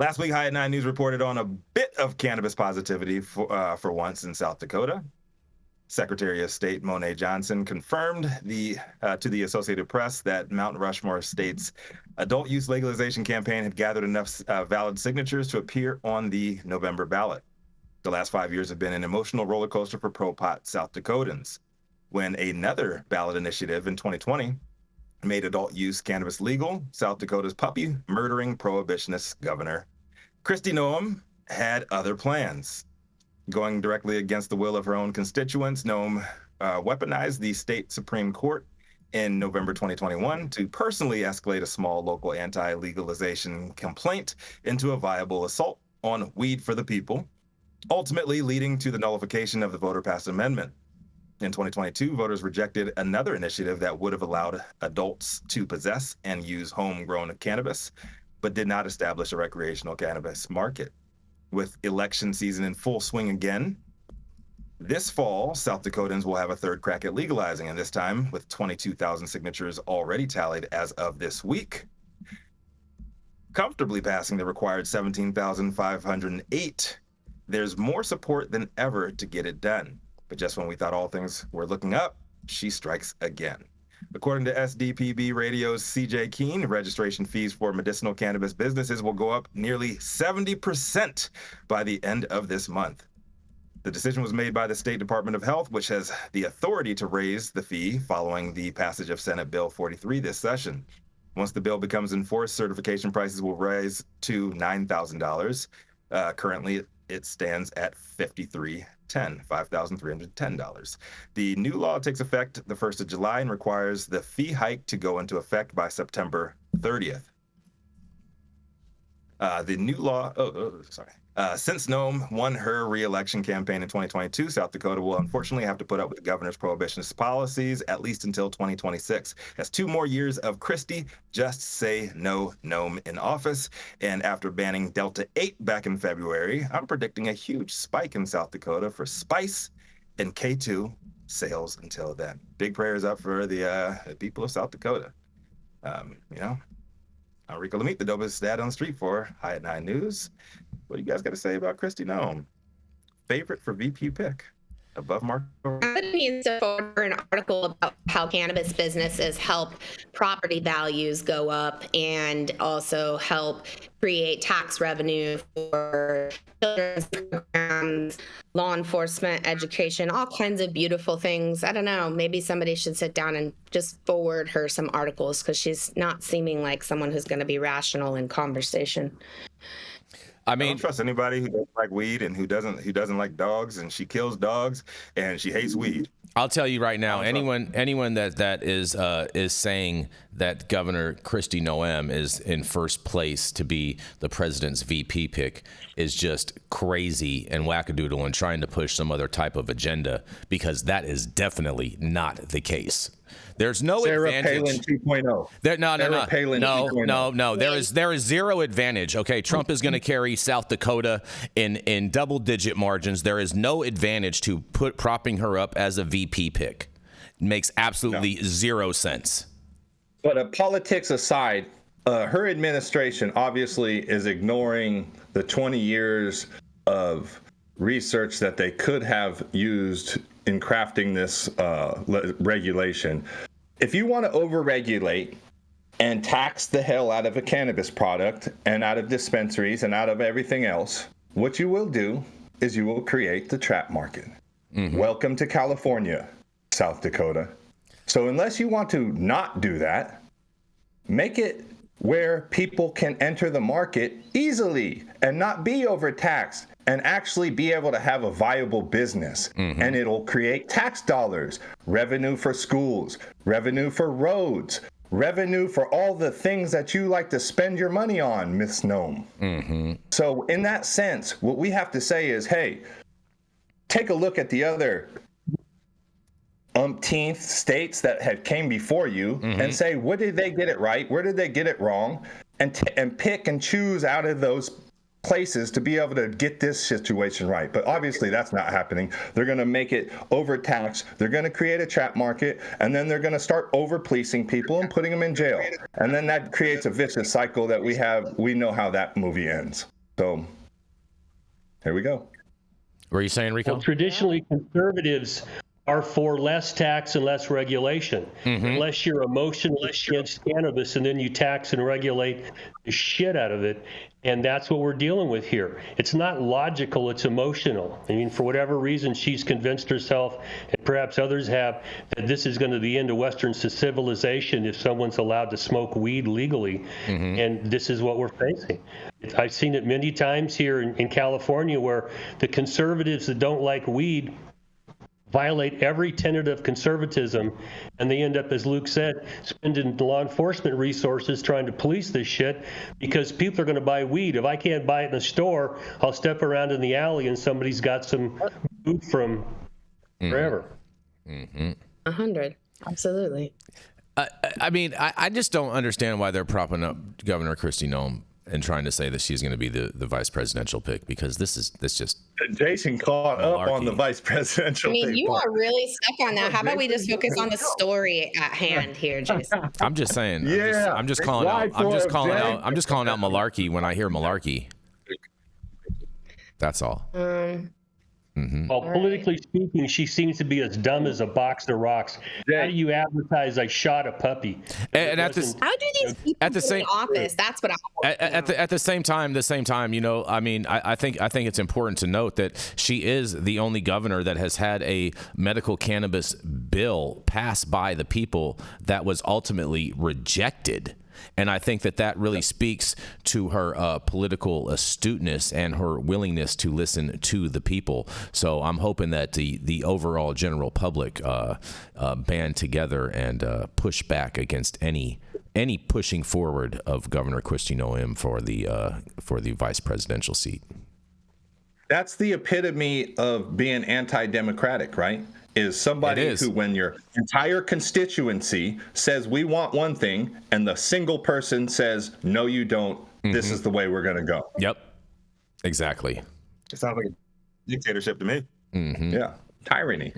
Last week, High at 9 News reported on a bit of cannabis positivity for once in South Dakota. Secretary of State Monet Johnson confirmed to the Associated Press that Mount Rushmore State's adult use legalization campaign had gathered enough valid signatures to appear on the November ballot. The last 5 years have been an emotional roller coaster for pro-pot South Dakotans. When another ballot initiative in 2020 made adult use cannabis legal, South Dakota's puppy murdering prohibitionist governor Kristi Noem had other plans. Going directly against the will of her own constituents, Noem weaponized the state Supreme Court in November 2021 to personally escalate a small local anti-legalization complaint into a viable assault on weed for the people, ultimately leading to the nullification of the voter-passed amendment. In 2022, voters rejected another initiative that would have allowed adults to possess and use homegrown cannabis, but did not establish a recreational cannabis market. With election season in full swing again, this fall, South Dakotans will have a third crack at legalizing, and this time with 22,000 signatures already tallied as of this week, comfortably passing the required 17,508. There's more support than ever to get it done. But just when we thought all things were looking up, she strikes again. According to SDPB Radio's CJ Keene, registration fees for medicinal cannabis businesses will go up nearly 70% by the end of this month. The decision was made by the State Department of Health, which has the authority to raise the fee following the passage of Senate Bill 43 this session. Once the bill becomes enforced, certification prices will rise to $9,000. Currently, it stands at $5,310. The new law takes effect the 1st of July and requires the fee hike to go into effect by September 30th. The new law, since Noem won her re-election campaign in 2022, South Dakota will unfortunately have to put up with the governor's prohibitionist policies at least until 2026. That's 2 more years of Kristi Just Say No Noem in office. And after banning Delta 8 back in February, I'm predicting a huge spike in South Dakota for spice and K2 sales until then. Big prayers up for the people of South Dakota. I'm Rico Lamitte, the dopest dad on the street for High at 9 News. What do you guys got to say about Kristi Noem? Favorite for VP pick? Above market? I would need to forward an article about how cannabis businesses help property values go up and also help create tax revenue for children's programs, law enforcement, education, all kinds of beautiful things. I don't know, maybe somebody should sit down and just forward her some articles because she's not seeming like someone who's going to be rational in conversation. I don't trust anybody who doesn't like weed and who doesn't like dogs, and she kills dogs and she hates weed. I'll tell you right now, anyone that is saying that Governor Kristi Noem is in first place to be the president's VP pick is just crazy and wackadoodle and trying to push some other type of agenda, because that is definitely not the case. There's no advantage. Palin 2.0. No. There is zero advantage. Okay, Trump is going to carry South Dakota in double-digit margins. There is no advantage to propping her up as a VP pick. It makes absolutely zero sense. But politics aside, her administration obviously is ignoring the 20 years of research that they could have used in crafting this regulation. If you want to overregulate and tax the hell out of a cannabis product and out of dispensaries and out of everything else, what you will do is you will create the trap market. Mm-hmm. Welcome to California, South Dakota. So unless you want to not do that, make it where people can enter the market easily and not be overtaxed and actually be able to have a viable business. Mm-hmm. And it'll create tax dollars, revenue for schools, revenue for roads, revenue for all the things that you like to spend your money on, Miss Noem. Mm-hmm. So in that sense, what we have to say is, hey, take a look at the other umpteenth states that had came before you, mm-hmm. and say, what did they get it right? Where did they get it wrong? And pick and choose out of those places to be able to get this situation right. But obviously that's not happening. They're going to make it overtaxed. They're going to create a trap market, and then they're going to start over-policing people and putting them in jail. And then that creates a vicious cycle that we know how that movie ends. So here we go. What are you saying, Rico? Well, traditionally, conservatives are for less tax and less regulation. Unless you're emotional against cannabis, and then you tax and regulate the shit out of it. And that's what we're dealing with here. It's not logical, it's emotional. I mean, for whatever reason, she's convinced herself, and perhaps others have, that this is going to be the end of Western civilization if someone's allowed to smoke weed legally. And this is what we're facing. I've seen it many times here in California, where the conservatives that don't like weed violate every tenet of conservatism, and they end up, as Luke said, spending law enforcement resources trying to police this shit because people are going to buy weed. If I can't buy it in the store, I'll step around in the alley and somebody's got some food from wherever. 100, absolutely. I mean, I just don't understand why they're propping up Governor Kristi Noem and trying to say that she's going to be the vice presidential pick, because this just Jason caught up on the vice presidential. I mean, pick you part. are really stuck on that. How about we just focus on the story at hand here, Jason? I'm just saying. Yeah. I'm just calling out. I'm just calling out malarkey when I hear malarkey. That's all. Well, politically speaking, she seems to be as dumb as a box of rocks. How do you advertise I shot a puppy? And at this, How do these people At the get same- in office? That's what I at the same time, you know, I mean, I think it's important to note that she is the only governor that has had a medical cannabis bill passed by the people that was ultimately rejected. And I think that really speaks to her political astuteness and her willingness to listen to the people. So I'm hoping that the overall general public band together and push back against any pushing forward of Governor Kristi Noem for the vice presidential seat. That's the epitome of being anti-democratic, right? Is somebody who, when your entire constituency says we want one thing and the single person says no you don't, this is the way we're going to go. Yep, exactly. It sounds like a dictatorship to me. Yeah, tyranny.